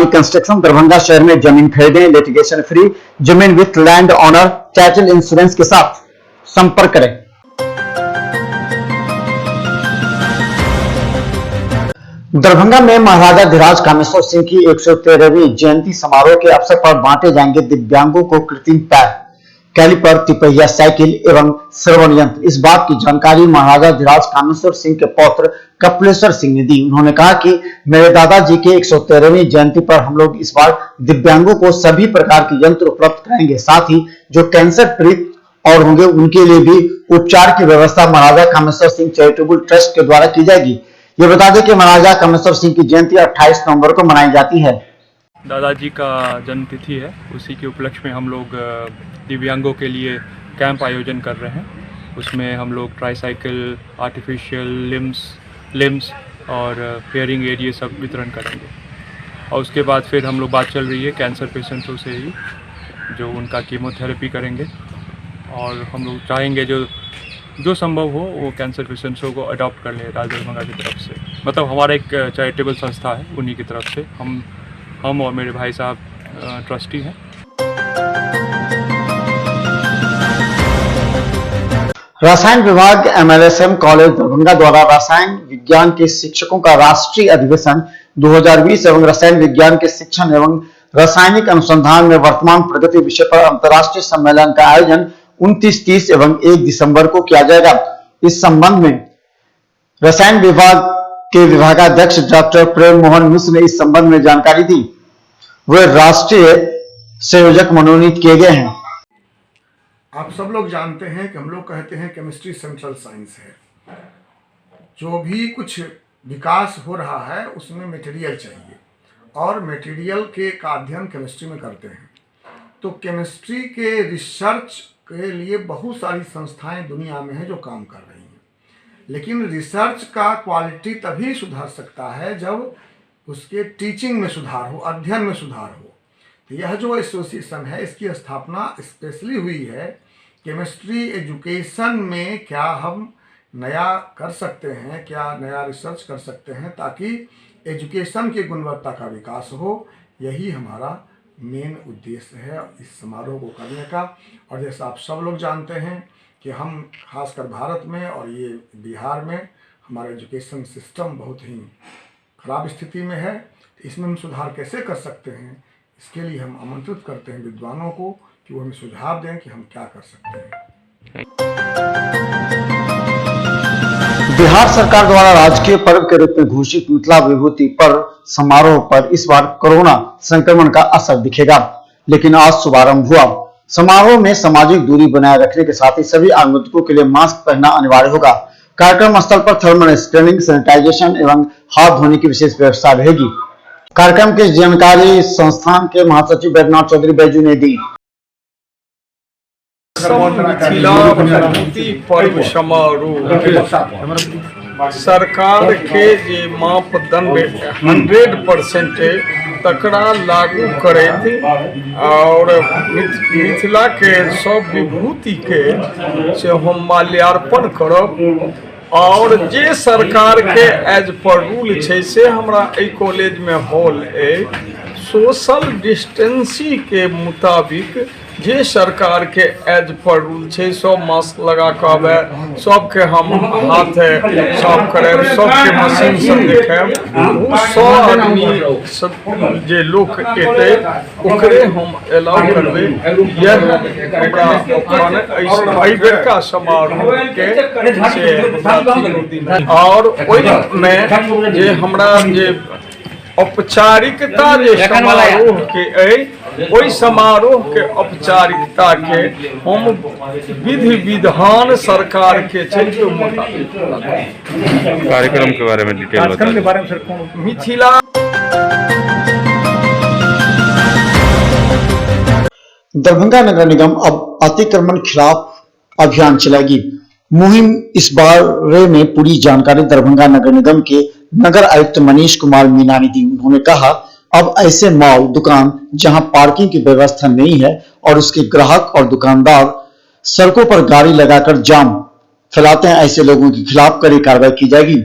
Shivani construction Darbhanga शहर में जमीन खरीदें, लिटिगेशन फ्री, जमीन with land owner title insurance के साथ संपर्क करें। दरभंगा में महाराजा धीराज कामेश्वर सिंह की 113वीं जयंती समारोह के अवसर पर बांटे जाएंगे दिव्यांगों को कृत्रिम पैर, कैलिपर, तिपहिया साइकिल एवं श्रवण यंत्र। इस बात की जानकारी महाराजा धीराज कामेश्वर सिंह के पौत्र कपिलेश्वर सिंह ने दी। उन्होंने कहा कि मेरे दादाजी के 113वीं जयंती पर हम लोग इस बार दिव्यांगों को सभी प्रकार के यंत्र उपलब्ध कराएंगे, साथ ही जो कैंसर पीड़ित और होंगे उनके लिए भी उपचार की व्यवस्था महाराजा कामेश्वर सिंह चैरिटेबल ट्रस्ट के द्वारा की जाएगी। ये बता दें कि महाराजा कामेश्वर सिंह की जयंती 28 नवंबर को मनाई जाती है। दादाजी का जन्म तिथि है, उसी के उपलक्ष्य में हम लोग दिव्यांगों के लिए कैंप आयोजन कर रहे हैं। उसमें हम लोग ट्राईसाइकिल, आर्टिफिशियल लिम्स और हेयरिंग एड ये सब वितरण करेंगे। और उसके बाद फिर हम लोग बात चल रही है कैंसर पेशेंटों से ही, जो उनका कीमोथेरेपी करेंगे। और हम लोग चाहेंगे जो संभव हो वो कैंसर पेशेंट्सों को अडॉप्ट कर ले दरभंगा की तरफ से। मतलब हमारा एक चैरिटेबल संस्था है, उन्हीं की तरफ से हम और मेरे भाई साहब ट्रस्टी हैं। रसायन विभाग MLSM कॉलेज दरभंगा द्वारा रसायन विज्ञान के शिक्षकों का राष्ट्रीय अधिवेशन 2020 एवं रसायन विज्ञान के शिक्षण एवं रासायनिक अनुसंधान में वर्तमान प्रगति विषय पर अंतर्राष्ट्रीय सम्मेलन का आयोजन 29, 30 एवं 1 दिसंबर को किया जाएगा। इस संबंध में रसायन विभाग के विभागाध्यक्ष डॉक्टर प्रेम मोहन मिश्र ने इस संबंध में जानकारी दी। वे राष्ट्रीय संयोजक मनोनीत किए गए हैं। आप सब लोग जानते हैं कि हम लोग कहते हैं केमिस्ट्री सेंट्रल साइंस है। जो भी कुछ विकास हो रहा है उसमें मटेरियल चाहिए और मटेरियल का अध्ययन केमिस्ट्री में करते हैं। तो केमिस्ट्री के रिसर्च के लिए बहुत सारी संस्थाएं दुनिया में हैं जो काम कर रही हैं, लेकिन रिसर्च का क्वालिटी तभी सुधर सकता है जब उसके टीचिंग में सुधार हो, अध्ययन में सुधार हो। तो यह जो एसोसिएशन है इसकी स्थापना स्पेशली हुई है केमिस्ट्री एजुकेशन में क्या हम नया कर सकते हैं, क्या नया रिसर्च कर सकते हैं ताकि एजुकेशन की गुणवत्ता का विकास हो। यही हमारा मेन उद्देश्य है इस समारोह को करने का। और जैसा आप सब लोग जानते हैं कि हम खासकर भारत में और ये बिहार में हमारा एजुकेशन सिस्टम बहुत ही खराब स्थिति में है। इसमें हम सुधार कैसे कर सकते हैं, इसके लिए हम आमंत्रित करते हैं विद्वानों को कि वो हमें सुझाव दें कि हम क्या कर सकते हैं। बिहार सरकार द्वारा राजकीय पर्व के रूप में घोषित मिथिला विभूति पर्व समारोह पर इस बार कोरोना संक्रमण का असर दिखेगा, लेकिन आज शुभारंभ हुआ। समारोह में सामाजिक दूरी बनाए रखने के साथ ही सभी आगंतुकों के लिए मास्क पहनना अनिवार्य होगा। कार्यक्रम स्थल पर थर्मल स्क्रीनिंग, सैनिटाइजेशन एवं हाथ धोने की विशेष व्यवस्था रहेगी। कार्यक्रम की जानकारी संस्थान के महासचिव बैद्यनाथ चौधरी बैजू ने दी। मिथिला विभूति पर्व समारोह सरकार के जे मापदंड 100% तकरा लागू करैत और मिथिला के सब विभूति के से हम माल्यार्पण करब। और जे सरकार के एज पर रूल छै से हमरा एहि कॉलेज में हॉल है सोशल डिस्टेंसिंग के मुताबिक जे सरकार के एज पर रूल छै सब मास्क लगा के आवे, सबके हम हाथ साफ कराएब, सबके मशीन सब देखाएब। वो 100 आदमी जे लोग एतै ओकरे हम अलाउ करबै। यह हमरा एहि बेरका समारोह के से और ओहिमे जे हमरा जे औपचारिकता जे समारोह के ओहि समारोह के औपचारिकता के हम विधि विधान सरकार के कार्यक्रम के बारे में डिटेल बताएं। मिथिला दरभंगा नगर निगम अब अतिक्रमण खिलाफ अभियान चलाएगी। मुहिम इस बारे में पूरी जानकारी दरभंगा नगर निगम के नगर आयुक्त मनीष कुमार मीना ने दी। उन्होंने कहा अब ऐसे मॉल, दुकान जहां पार्किंग की व्यवस्था नहीं है और उसके ग्राहक और दुकानदार सड़कों पर गाड़ी लगाकर जाम फैलाते हैं, ऐसे लोगों के खिलाफ कड़ी कार्रवाई की जाएगी।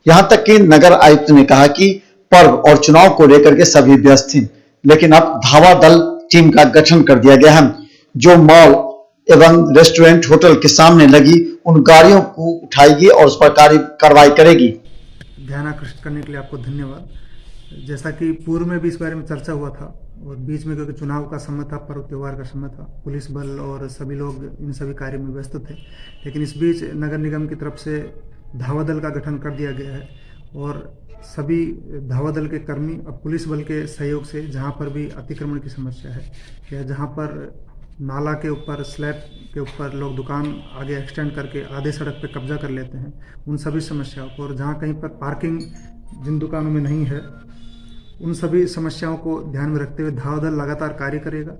यहां तक कि नगर आयुक्त ने कहा कि पर्व और चुनाव को लेकर के सभी व्यस्त थी, लेकिन अब धावा दल टीम का गठन कर दिया गया है, जो मॉल एवं रेस्टोरेंट होटल के सामने लगी उन गाड़ियों को उठाएगी और उस पर कार्रवाई करेगी। ध्यान आकर्षित करने के लिए आपको धन्यवाद। जैसा कि पूर्व में भी इस बारे में चर्चा हुआ था और बीच में क्योंकि चुनाव का समय था, पर्व त्योहार का समय था, पुलिस बल और सभी लोग इन सभी कार्यों में व्यस्त थे, लेकिन इस बीच नगर निगम की तरफ से धावा दल का गठन कर दिया गया है और सभी धावा दल के कर्मी अब पुलिस बल के सहयोग से जहां पर भी अतिक्रमण की समस्या है या जहां पर नाला के ऊपर स्लैब के ऊपर लोग दुकान आगे एक्सटेंड करके आधे सड़क पे कब्जा कर लेते हैं, उन सभी समस्याओं को, और जहां कहीं पर पार्किंग जिन दुकानों में नहीं है उन सभी समस्याओं को ध्यान में रखते हुए धावा दल लगातार कार्य करेगा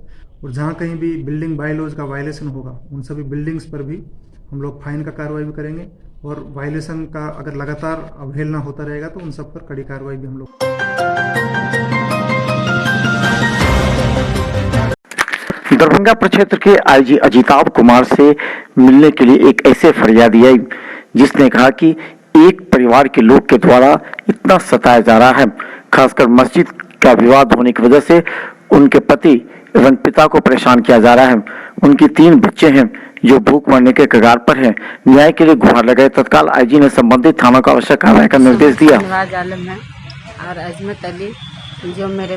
और जहां कहीं भी बिल्डिंग बायलॉज का वायलेशन होगा उन सभी बिल्डिंग्स पर भी हम लोग फाइन का कार्रवाई भी करेंगे और वायलेशन का अगर लगातार अवहेलना होता रहेगा तो उन सब पर कड़ी कार्रवाई भी हम लोग। दरभंगा प्रक्षेत्र के आईजी अजिताभ कुमार से मिलने के लिए एक ऐसे फरियादी आई जिसने कहा कि एक परिवार के लोग के द्वारा इतना सताया जा रहा है, खासकर मस्जिद का विवाद होने की वजह से उनके पति एवं पिता को परेशान किया जा रहा है। उनकी 3 बच्चे हैं जो भूख मरने के कगार पर हैं। न्याय के लिए गुहार लगाए। तत्काल आईजी ने संबंधित थानों का आवश्यक कार्रवाई का निर्देश दिया। आलम है और अजमत अली जो मेरे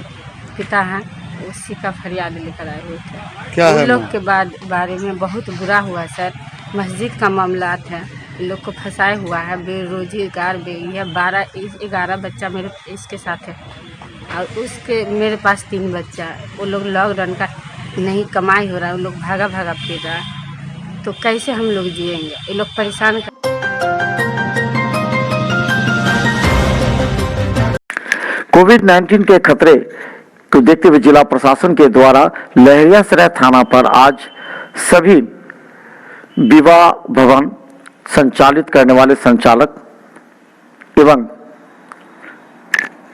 पिता हैं उसी का फरियाद लेकर आए हुए थे। क्या है लोग के बारे में बहुत बुरा हुआ सर। मस्जिद का मामला है, इन लोग को फंसाए हुआ है, बेरोजगार ये 12-11 बच्चा मेरे इसके साथ है और उसके मेरे पास 3 बच्चा है। वो लोग लॉकडाउन का नहीं कमाई हो रहा है, वो लोग भागा फिर रहा है, तो कैसे हम लोग जिएंगे? ये लोग परेशान कोविड-19 के खतरे को देखते हुए जिला प्रशासन के द्वारा लहरियासराय थाना पर आज सभी विवाह भवन संचालित करने वाले संचालक एवं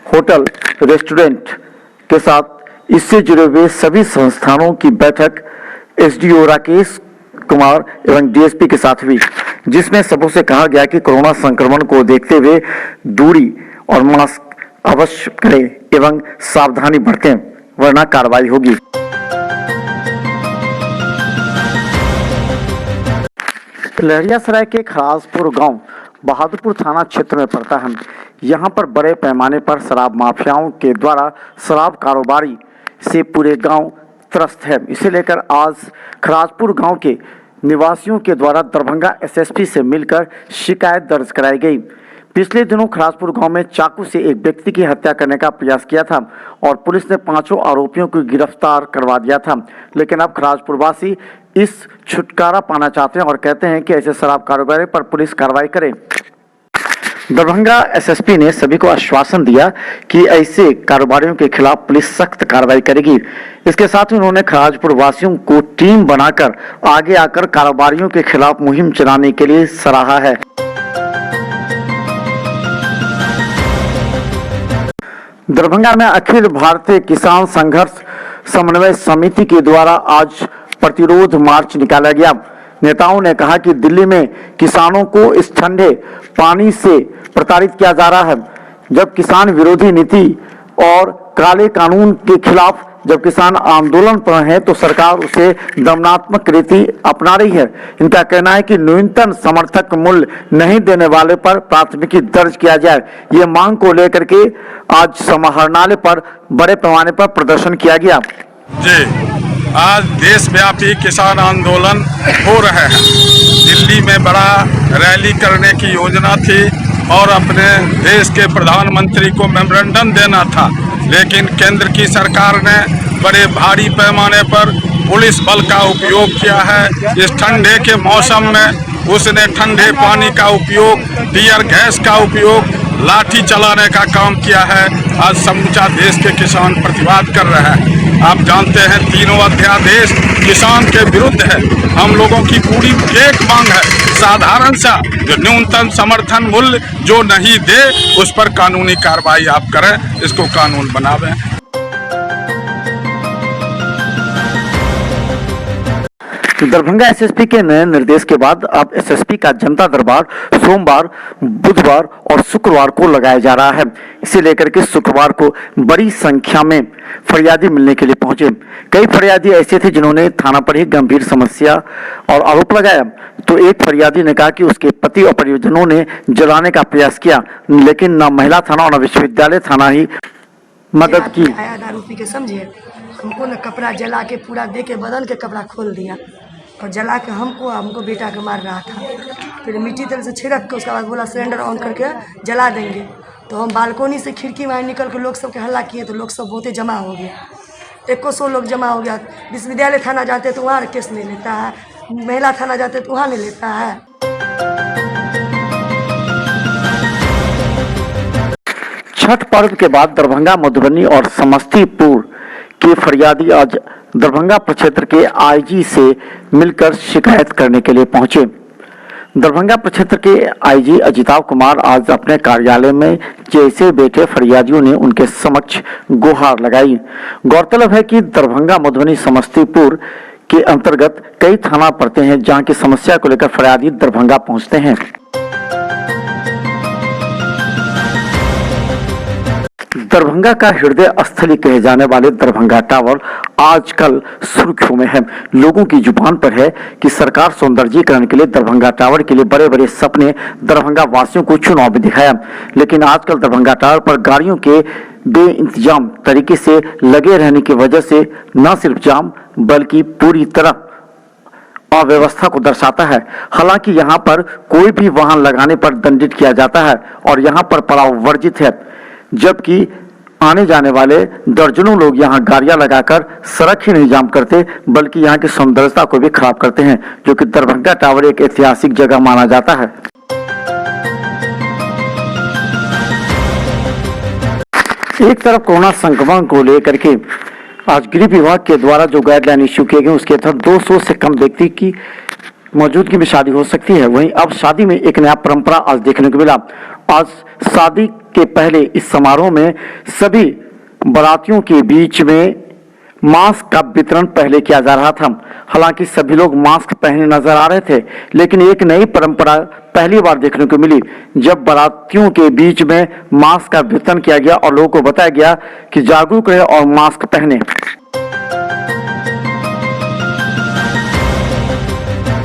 होटल रेस्टोरेंट के साथ इससे जुड़े हुए सभी संस्थानों की बैठक एसडीओ राकेश कुमार एवं डीएसपी के साथ हुई, जिसमें सबों से कहा गया कि कोरोना संक्रमण को देखते हुए दूरी और मास्क अवश्य करें एवं सावधानी बरतें, वरना कार्रवाई होगी। लहरियासराय के खराजपुर गांव बहादुरपुर थाना क्षेत्र में पड़ता है। यहां पर बड़े पैमाने पर शराब माफियाओं के द्वारा शराब कारोबारी से पूरे गांव त्रस्त है। इसे लेकर आज खराजपुर गांव के निवासियों के द्वारा दरभंगा एसएसपी से मिलकर शिकायत दर्ज कराई गई। पिछले दिनों खराजपुर गांव में चाकू से एक व्यक्ति की हत्या करने का प्रयास किया था और पुलिस ने 5 आरोपियों को गिरफ्तार करवा दिया था, लेकिन अब खराजपुर वासी इस छुटकारा पाना चाहते हैं और कहते हैं कि ऐसे शराब कारोबारी पर पुलिस कार्रवाई करे। दरभंगा एसएसपी ने सभी को आश्वासन दिया कि ऐसे कारोबारियों के खिलाफ पुलिस सख्त कार्रवाई करेगी। इसके साथ ही उन्होंने खराजपुर वासियों को टीम बनाकर आगे आकर कारोबारियों के खिलाफ मुहिम चलाने के लिए सराहा है। दरभंगा में अखिल भारतीय किसान संघर्ष समन्वय समिति के द्वारा आज प्रतिरोध मार्च निकाला गया। नेताओं ने कहा कि दिल्ली में किसानों को इस ठंडे पानी से प्रताड़ित किया जा रहा है। जब किसान विरोधी नीति और काले कानून के खिलाफ जब किसान आंदोलन पर हैं तो सरकार उसे दमनात्मक रीति अपना रही है। इनका कहना है कि न्यूनतम समर्थक मूल्य नहीं देने वाले पर प्राथमिकी दर्ज किया जाए। ये मांग को लेकर के आज समाहरणालय पर बड़े पैमाने पर प्रदर्शन किया गया। जी, आज देशव्यापी किसान आंदोलन हो रहे हैं। दिल्ली में बड़ा रैली करने की योजना थी और अपने देश के प्रधानमंत्री को मेमोरेंडम देना था, लेकिन केंद्र की सरकार ने बड़े भारी पैमाने पर पुलिस बल का उपयोग किया है। इस ठंडे के मौसम में उसने ठंडे पानी का उपयोग, टीयर गैस का उपयोग, लाठी चलाने का काम किया है। आज समूचा देश के किसान प्रतिवाद कर रहे हैं। आप जानते हैं तीनों अध्यादेश किसान के विरुद्ध है। हम लोगों की पूरी एक मांग है साधारण सा, जो न्यूनतम समर्थन मूल्य जो नहीं दे उस पर कानूनी कार्रवाई आप करें, इसको कानून बनावें। दरभंगा एसएसपी के नए निर्देश के बाद अब एसएसपी का जनता दरबार सोमवार, बुधवार और शुक्रवार को लगाया जा रहा है। इसे लेकर के शुक्रवार को बड़ी संख्या में फरियादी मिलने के लिए पहुंचे। कई फरियादी ऐसे थे जिन्होंने थाना पर ही गंभीर समस्या और आरोप लगाया। तो एक फरियादी ने कहा कि उसके पति और परिजनों ने जलाने का प्रयास किया, लेकिन न महिला थाना और न विश्वविद्यालय थाना ही मदद की। दारू पी के समझिए, हमको न कपड़ा जला के पूरा दे के बदन के कपड़ा खोल दिया और जला के हमको बेटा के मार रहा था। फिर मिट्टी तेल से छिड़क के उसके बाद बोला सिलेंडर ऑन करके जला देंगे। तो हम बालकोनी से खिड़की में निकल के लोग सब के हल्ला किए तो लोग सब बहुत जमा हो गया। 100 लोग जमा हो गया। विश्वविद्यालय थाना जाते तो वहाँ केस नहीं लेता है, महिला थाना जाते तो वहाँ नहीं लेता है। छठ पर्व के बाद दरभंगा, मधुबनी और समस्तीपुर के फरियादी आज दरभंगा प्रक्षेत्र के आईजी से मिलकर शिकायत करने के लिए पहुंचे। दरभंगा प्रक्षेत्र के आईजी अजिताभ कुमार आज अपने कार्यालय में जैसे बैठे फरियादियों ने उनके समक्ष गुहार लगाई। गौरतलब है कि दरभंगा, मधुबनी, समस्तीपुर के अंतर्गत कई थाना पड़ते हैं जहां की समस्या को लेकर फरियादी दरभंगा पहुंचते हैं। दरभंगा का हृदय स्थली कहे जाने वाले दरभंगा टावर आजकल सुर्खियों में है। लोगों की जुबान पर है कि सरकार सौंदर्यीकरण के लिए दरभंगा टावर के लिए बड़े बड़े सपने दरभंगा वासियों को चुनाव में दिखाया, लेकिन आजकल दरभंगा टावर पर गाड़ियों के बेइंतजाम तरीके से लगे रहने की वजह से न सिर्फ जाम बल्कि पूरी तरह अव्यवस्था को दर्शाता है। हालांकि यहाँ पर कोई भी वाहन लगाने पर दंडित किया जाता है और यहाँ पर पड़ाव वर्जित है, जबकि आने जाने वाले दर्जनों लोग यहाँ गाड़ियां लगाकर सड़क ही नहीं जाम करते बल्कि यहाँ की सौंदर्यता को भी खराब करते हैं, जो कि दरभंगा टावर एक ऐतिहासिक जगह माना जाता है। एक तरफ कोरोना संक्रमण को लेकर के आज गृह विभाग के द्वारा जो गाइडलाइन इश्यू किए गए उसके तहत 200 से कम व्यक्ति की मौजूदगी में शादी हो सकती है। वहीं अब शादी में एक नया परंपरा आज देखने को मिला। आज शादी के पहले इस समारोह में सभी बारातियों के बीच में मास्क का वितरण पहले किया जा रहा था। हालांकि सभी लोग मास्क पहने नजर आ रहे थे, लेकिन एक नई परंपरा पहली बार देखने को मिली जब बारातियों के बीच में मास्क का वितरण किया गया और लोगों को बताया गया कि जागरूक रहे और मास्क पहने।